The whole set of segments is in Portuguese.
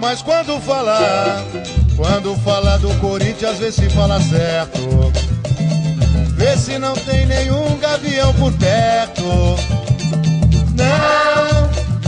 Mas quando falar do Corinthians, vê se fala certo. Vê se não tem nenhum gavião por perto.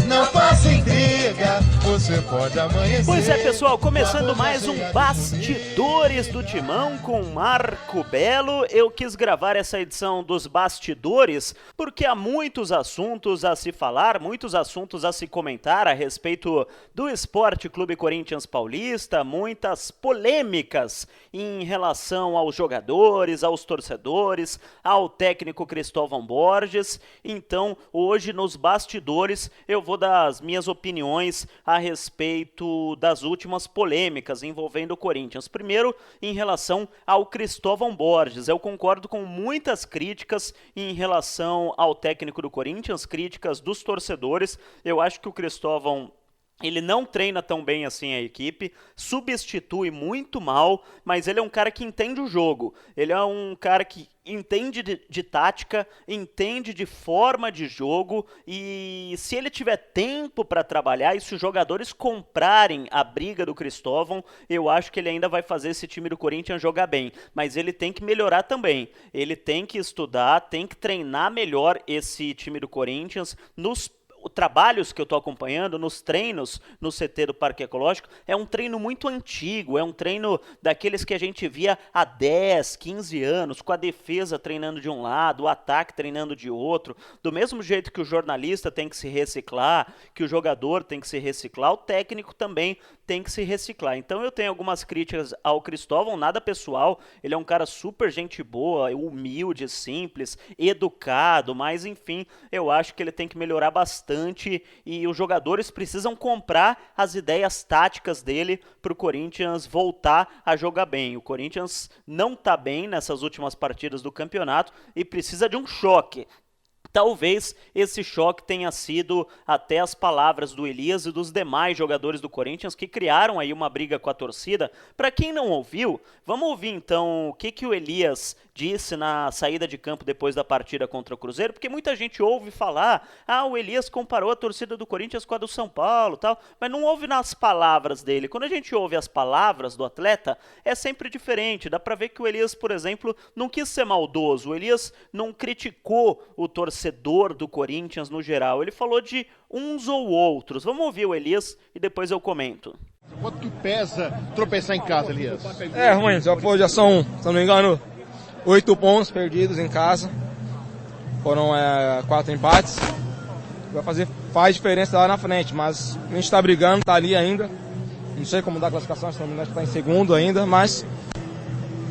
Não faça intriga, você pode amanhecer. Pois é, pessoal, começando mais um Bastidores do Timão com Marco Belo. Eu quis gravar essa edição dos Bastidores porque há muitos assuntos a se falar, muitos assuntos a se comentar a respeito do Esporte Clube Corinthians Paulista, muitas polêmicas em relação aos jogadores, aos torcedores, ao técnico Cristóvão Borges. Então, hoje nos Bastidores eu vou dar as minhas opiniões a respeito das últimas polêmicas envolvendo o Corinthians. Primeiro, em relação ao Cristóvão Borges. Eu concordo com muitas críticas em relação ao técnico do Corinthians, críticas dos torcedores. Eu acho que o Cristóvão, ele não treina tão bem assim a equipe, substitui muito mal, mas ele é um cara que entende o jogo. Ele é um cara que entende de tática, entende de forma de jogo, e se ele tiver tempo para trabalhar e se os jogadores comprarem a briga do Cristóvão, eu acho que ele ainda vai fazer esse time do Corinthians jogar bem. Mas ele tem que melhorar também. Ele tem que estudar, tem que treinar melhor esse time do Corinthians nos trabalhos que eu estou acompanhando, nos treinos no CT do Parque Ecológico. É um treino muito antigo, é um treino daqueles que a gente via há 10, 15 anos, com a defesa treinando de um lado, o ataque treinando de outro. Do mesmo jeito que o jornalista tem que se reciclar, que o jogador tem que se reciclar, o técnico também tem que se reciclar. Então eu tenho algumas críticas ao Cristóvão, nada pessoal, ele é um cara super gente boa, humilde, simples, educado, mas enfim, eu acho que ele tem que melhorar bastante e os jogadores precisam comprar as ideias táticas dele para o Corinthians voltar a jogar bem. O Corinthians não está bem nessas últimas partidas do campeonato e precisa de um choque. Talvez esse choque tenha sido até as palavras do Elias e dos demais jogadores do Corinthians que criaram aí uma briga com a torcida. Para quem não ouviu, vamos ouvir então o que o Elias disse na saída de campo depois da partida contra o Cruzeiro, porque muita gente ouve falar, o Elias comparou a torcida do Corinthians com a do São Paulo, tal, mas não ouve nas palavras dele. Quando a gente ouve as palavras do atleta, é sempre diferente. Dá para ver que o Elias, por exemplo, não quis ser maldoso. O Elias não criticou o torcedor do Corinthians no geral. Ele falou de uns ou outros. Vamos ouvir o Elias e depois eu comento. Quanto que pesa tropeçar em casa, Elias? É ruim, já são, se não me engano, 8 pontos perdidos em casa. Foram 4 empates. Faz diferença lá na frente, mas a gente está brigando, está ali ainda. Não sei como dá a classificação, se não me engano está em segundo ainda, mas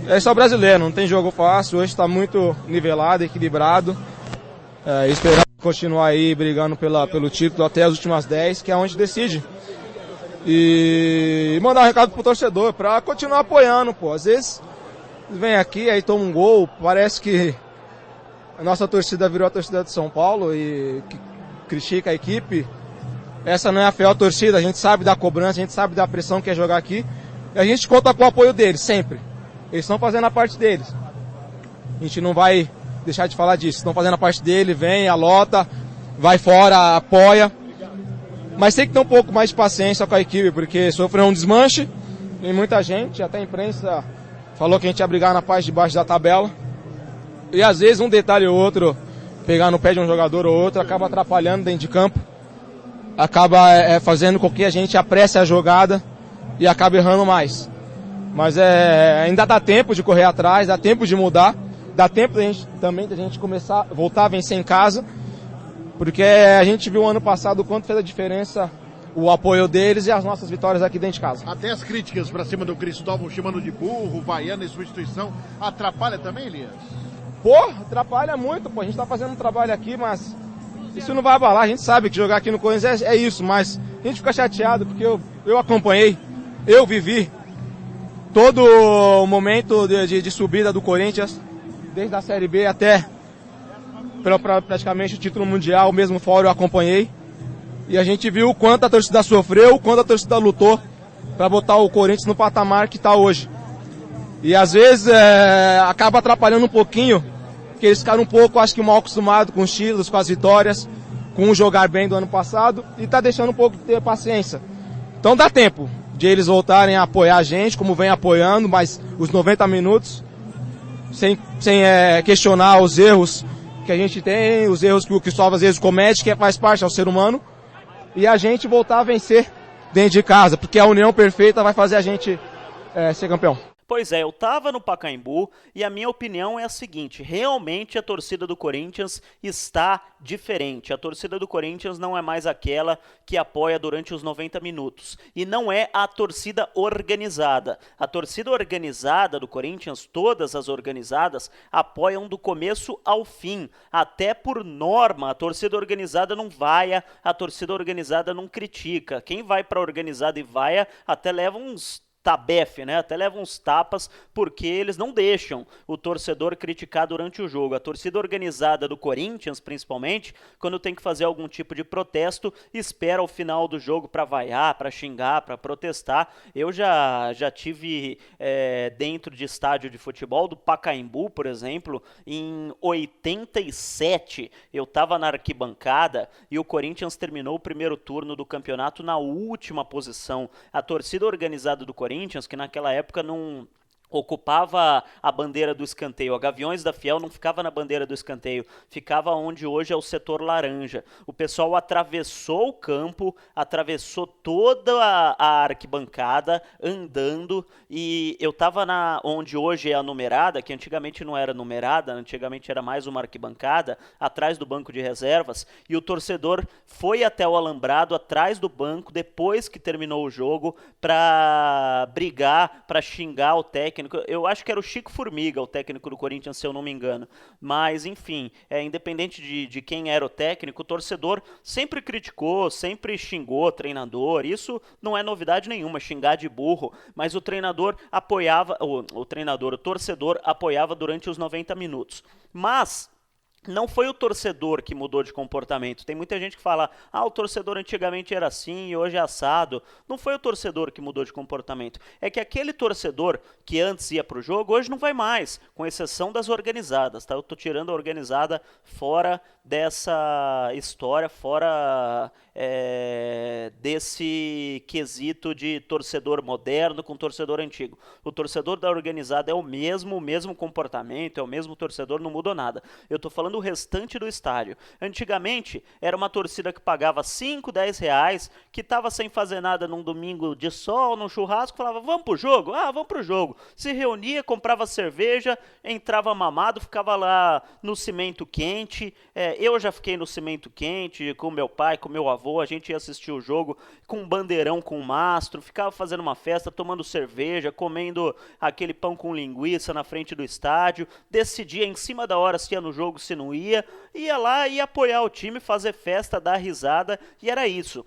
é só brasileiro, não tem jogo fácil. Hoje está muito nivelado, equilibrado. Esperar continuar aí brigando pelo título até as últimas 10, que é onde decide. E mandar um recado pro torcedor para continuar apoiando, pô. Às vezes vem aqui, aí toma um gol, parece que a nossa torcida virou a torcida de São Paulo e que critica a equipe. Essa não é a fiel torcida, a gente sabe da cobrança, a gente sabe da pressão que é jogar aqui. E a gente conta com o apoio deles, sempre. Eles estão fazendo a parte deles. A gente não vai deixar de falar disso. Estão fazendo a parte dele, vem, alota, vai fora, apoia. Mas tem que ter um pouco mais de paciência com a equipe, porque sofreu um desmanche. Tem muita gente, até a imprensa falou que a gente ia brigar na parte de baixo da tabela. E às vezes um detalhe ou outro, pegar no pé de um jogador ou outro, acaba atrapalhando dentro de campo. Acaba fazendo com que a gente apresse a jogada e acabe errando mais. Mas ainda dá tempo de correr atrás, dá tempo de mudar. Dá tempo também da gente começar, voltar a vencer em casa, porque a gente viu ano passado o quanto fez a diferença o apoio deles e as nossas vitórias aqui dentro de casa. Até as críticas pra cima do Cristóvão, chamando de burro, vaiando em substituição, atrapalha também, Elias? Pô, atrapalha muito, pô. A gente tá fazendo um trabalho aqui, mas isso não vai abalar. A gente sabe que jogar aqui no Corinthians é isso, mas a gente fica chateado porque eu acompanhei, eu vivi todo o momento de subida do Corinthians, desde a Série B até praticamente o título mundial, o mesmo fórum eu acompanhei. E a gente viu o quanto a torcida sofreu, o quanto a torcida lutou para botar o Corinthians no patamar que está hoje. E às vezes acaba atrapalhando um pouquinho, porque eles ficaram um pouco, acho que mal acostumados com os títulos, com as vitórias, com o jogar bem do ano passado, e está deixando um pouco de ter paciência. Então dá tempo de eles voltarem a apoiar a gente, como vem apoiando, mas os 90 minutos, sem questionar os erros que a gente tem, os erros que o Cristóvão às vezes comete, que faz parte ao ser humano, e a gente voltar a vencer dentro de casa, porque a união perfeita vai fazer a gente ser campeão. Pois é, eu tava no Pacaembu e a minha opinião é a seguinte, realmente a torcida do Corinthians está diferente. A torcida do Corinthians não é mais aquela que apoia durante os 90 minutos. E não é a torcida organizada. A torcida organizada do Corinthians, todas as organizadas, apoiam do começo ao fim. Até por norma, a torcida organizada não vaia, a torcida organizada não critica. Quem vai pra organizada e vaia até leva uns tabefe, né? Até leva uns tapas, porque eles não deixam o torcedor criticar durante o jogo. A torcida organizada do Corinthians, principalmente, quando tem que fazer algum tipo de protesto, espera o final do jogo para vaiar, para xingar, para protestar. Eu já tive dentro de estádio de futebol, do Pacaembu, por exemplo, em 87, eu estava na arquibancada e o Corinthians terminou o primeiro turno do campeonato na última posição. A torcida organizada do Corinthians, que naquela época não ocupava a bandeira do escanteio. A Gaviões da Fiel não ficava na bandeira do escanteio, ficava onde hoje é o setor laranja. O pessoal atravessou o campo, atravessou toda a arquibancada, andando, e eu estava onde hoje é a numerada, que antigamente não era numerada, antigamente era mais uma arquibancada, atrás do banco de reservas, e o torcedor foi até o alambrado, atrás do banco, depois que terminou o jogo, para brigar, para xingar o técnico. Eu acho que era o Chico Formiga, o técnico do Corinthians, se eu não me engano. Mas, enfim, independente de quem era o técnico, o torcedor sempre criticou, sempre xingou o treinador. Isso não é novidade nenhuma, xingar de burro. Mas o treinador apoiava, o torcedor apoiava durante os 90 minutos. Mas não foi o torcedor que mudou de comportamento. Tem muita gente que fala, o torcedor antigamente era assim e hoje é assado. Não foi o torcedor que mudou de comportamento. É que aquele torcedor que antes ia para o jogo, hoje não vai mais, com exceção das organizadas, tá? Eu tô tirando a organizada fora dessa história, fora desse quesito de torcedor moderno com torcedor antigo. O torcedor da organizada é o mesmo comportamento, é o mesmo torcedor, não mudou nada. Eu tô falando o restante do estádio. Antigamente, era uma torcida que pagava 5, 10 reais, que estava sem fazer nada num domingo de sol, num churrasco, falava, vamos pro jogo? Vamos pro jogo. Se reunia, comprava cerveja, entrava mamado, ficava lá no cimento quente. Eu já fiquei no cimento quente com meu pai, com meu avô, a gente ia assistir o jogo com um bandeirão com mastro, ficava fazendo uma festa, tomando cerveja, comendo aquele pão com linguiça na frente do estádio, decidia em cima da hora se ia no jogo, se não ia lá, ia apoiar o time, fazer festa, dar risada, e era isso.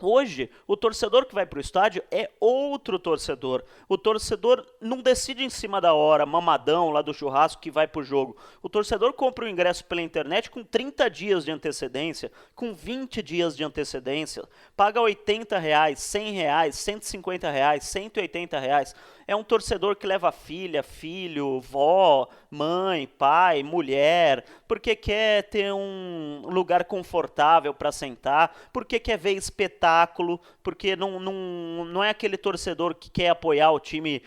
Hoje, o torcedor que vai para o estádio é outro torcedor. O torcedor não decide em cima da hora, mamadão lá do churrasco que vai para o jogo. O torcedor compra o ingresso pela internet com 30 dias de antecedência, com 20 dias de antecedência, paga 80 reais, 100 reais, 150 reais, 180 reais. É um torcedor que leva filha, filho, vó, mãe, pai, mulher, porque quer ter um lugar confortável para sentar, porque quer ver espetáculo, porque não é aquele torcedor que quer apoiar o time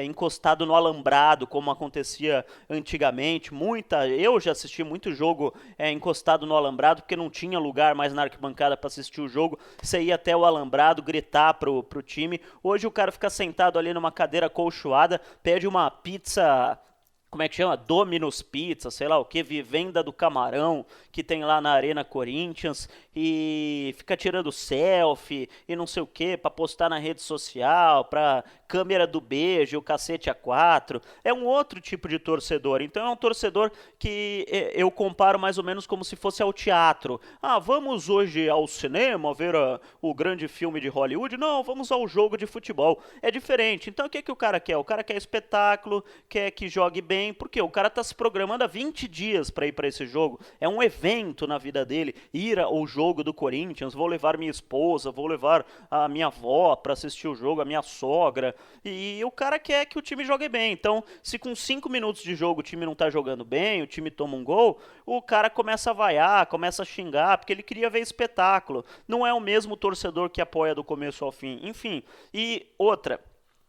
encostado no alambrado, como acontecia antigamente. Eu já assisti muito jogo encostado no alambrado, porque não tinha lugar mais na arquibancada para assistir o jogo, você ia até o alambrado gritar pro time. Hoje o cara fica sentado ali numa cadeira acolchoada, pede uma pizza, como é que chama? Domino's Pizza, sei lá o que, Vivenda do Camarão, que tem lá na Arena Corinthians, e fica tirando selfie e não sei o que, pra postar na rede social, pra câmera do beijo, o cacete A4. É um outro tipo de torcedor. Então é um torcedor que eu comparo mais ou menos como se fosse ao teatro. Vamos hoje ao cinema ver o grande filme de Hollywood? Não, vamos ao jogo de futebol. É diferente. Então o que o cara quer? O cara quer espetáculo, quer que jogue bem, porque o cara tá se programando há 20 dias para ir para esse jogo. É um evento na vida dele, ir ao jogo do Corinthians. Vou levar minha esposa, vou levar a minha avó para assistir o jogo, a minha sogra, E o cara quer que o time jogue bem. Então, se com 5 minutos de jogo o time não tá jogando bem, o time toma um gol, o cara começa a vaiar, começa a xingar, porque ele queria ver espetáculo. Não é o mesmo torcedor que apoia do começo ao fim. Enfim, e outra...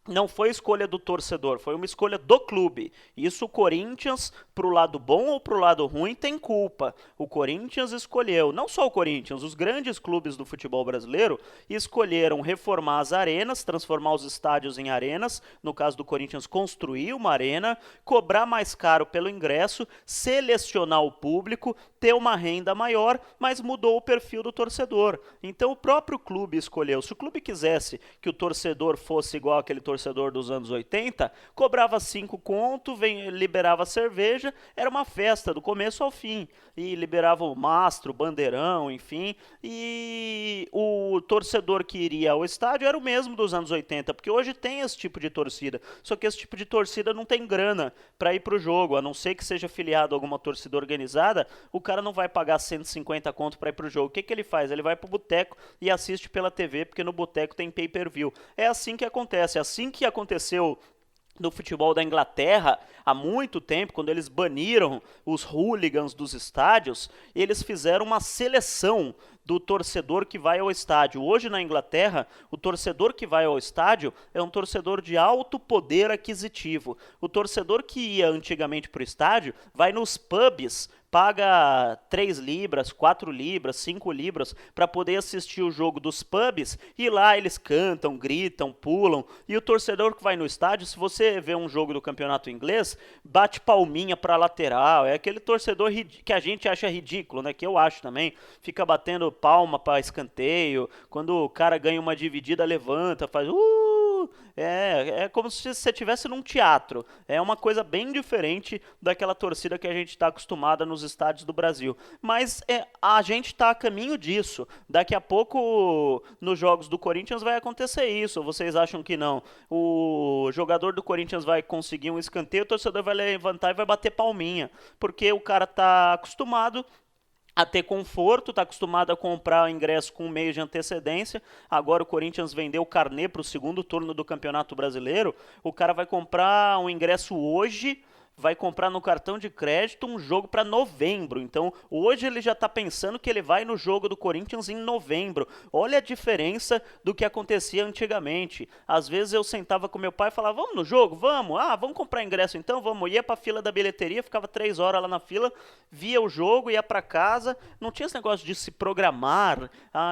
Não foi escolha do torcedor, foi uma escolha do clube. Isso o Corinthians, pro lado bom ou pro lado ruim, tem culpa. O Corinthians escolheu, não só o Corinthians, os grandes clubes do futebol brasileiro escolheram reformar as arenas, transformar os estádios em arenas, no caso do Corinthians, construir uma arena, cobrar mais caro pelo ingresso, selecionar o público, ter uma renda maior, mas mudou o perfil do torcedor. Então o próprio clube escolheu. Se o clube quisesse que o torcedor fosse igual aquele torcedor dos anos 80, cobrava 5 conto, liberava cerveja, era uma festa do começo ao fim, e liberava o mastro, bandeirão, enfim, e o torcedor que iria ao estádio era o mesmo dos anos 80, porque hoje tem esse tipo de torcida, só que esse tipo de torcida não tem grana para ir para o jogo, a não ser que seja filiado a alguma torcida organizada, o cara não vai pagar 150 conto para ir para o jogo. O que ele faz? Ele vai para o boteco e assiste pela TV, porque no boteco tem pay-per-view. É assim que acontece, é assim que aconteceu no futebol da Inglaterra há muito tempo, quando eles baniram os hooligans dos estádios, eles fizeram uma seleção do torcedor que vai ao estádio. Hoje na Inglaterra, o torcedor que vai ao estádio é um torcedor de alto poder aquisitivo. O torcedor que ia antigamente para o estádio vai nos pubs, paga 3 libras, 4 libras, 5 libras para poder assistir o jogo dos pubs, e lá eles cantam, gritam, pulam, e o torcedor que vai no estádio, se você vê um jogo do campeonato inglês, bate palminha para lateral, é aquele torcedor que a gente acha ridículo, né, que eu acho também, fica batendo palma para escanteio, quando o cara ganha uma dividida, levanta, faz é como se você estivesse num teatro. É uma coisa bem diferente daquela torcida que a gente está acostumada nos estádios do Brasil. Mas a gente está a caminho disso. Daqui a pouco, nos jogos do Corinthians, vai acontecer isso. Vocês acham que não? O jogador do Corinthians vai conseguir um escanteio, o torcedor vai levantar e vai bater palminha. Porque o cara está acostumado a ter conforto, está acostumado a comprar ingresso com um mês de antecedência. Agora o Corinthians vendeu o carnê para o segundo turno do Campeonato Brasileiro. O cara vai comprar um ingresso hoje, vai comprar no cartão de crédito um jogo para novembro. Então, hoje ele já está pensando que ele vai no jogo do Corinthians em novembro. Olha a diferença do que acontecia antigamente. Às vezes eu sentava com meu pai e falava, vamos no jogo? Vamos. Vamos comprar ingresso então? Vamos. Ia para a fila da bilheteria, ficava 3 horas lá na fila, via o jogo, ia para casa. Não tinha esse negócio de se programar.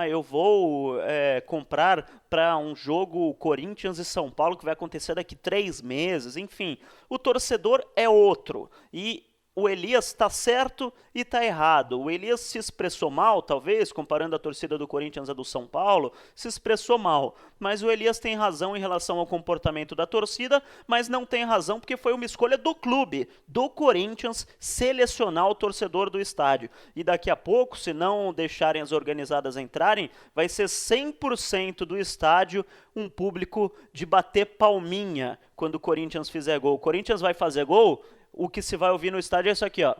Eu vou comprar para um jogo Corinthians e São Paulo que vai acontecer daqui 3 meses. Enfim, o torcedor é outro. E o Elias está certo e está errado. O Elias se expressou mal, talvez, comparando a torcida do Corinthians à do São Paulo, se expressou mal. Mas o Elias tem razão em relação ao comportamento da torcida, mas não tem razão porque foi uma escolha do clube, do Corinthians, selecionar o torcedor do estádio. E daqui a pouco, se não deixarem as organizadas entrarem, vai ser 100% do estádio um público de bater palminha quando o Corinthians fizer gol. O Corinthians vai fazer gol, o que se vai ouvir no estádio é isso aqui, ó.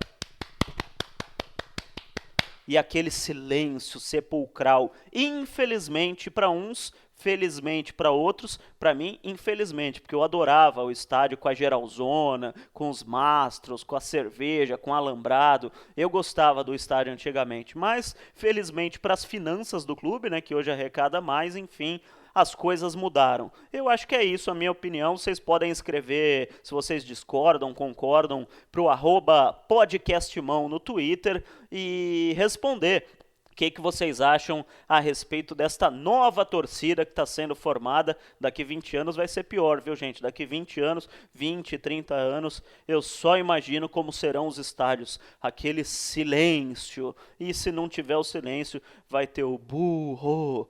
E aquele silêncio sepulcral, infelizmente para uns, felizmente para outros, para mim, infelizmente, porque eu adorava o estádio com a geralzona, com os mastros, com a cerveja, com o alambrado. Eu gostava do estádio antigamente, mas felizmente para as finanças do clube, né, que hoje arrecada mais, enfim, as coisas mudaram. Eu acho que é isso, a minha opinião. Vocês podem escrever, se vocês discordam, concordam, para o @podcastmão no Twitter e responder o que vocês acham a respeito desta nova torcida que está sendo formada. Daqui 20 anos vai ser pior, viu, gente? Daqui 20 anos, 20, 30 anos, eu só imagino como serão os estádios. Aquele silêncio. E se não tiver o silêncio, vai ter o burro,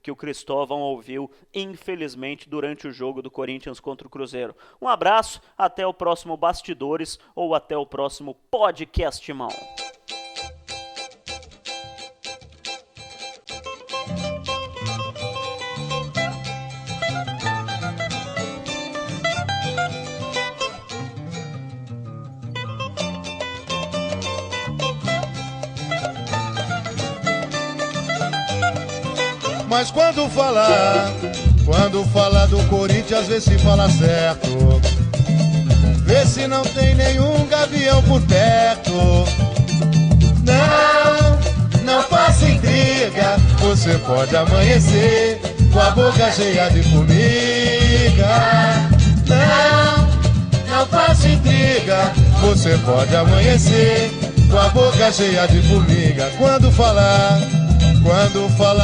que o Cristóvão ouviu, infelizmente, durante o jogo do Corinthians contra o Cruzeiro. Um abraço, até o próximo Bastidores ou até o próximo Podcast Mão. Mas quando falar Quando fala do Corinthians, vê se fala certo. Vê se não tem nenhum gavião por perto. Não faça intriga, você pode amanhecer com a boca cheia de formiga. Não faça intriga, você pode amanhecer com a boca cheia de formiga. Quando falar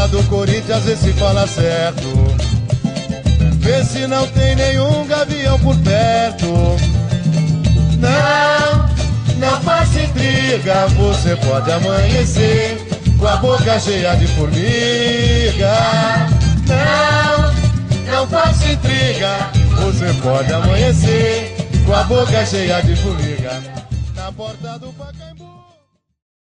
do Corinthians, vê se fala certo. Vê se não tem nenhum gavião por perto. Não faça intriga, você pode amanhecer com a boca cheia de formiga. Não faça intriga, você pode amanhecer com a boca cheia de formiga. Na porta do Pacaembu.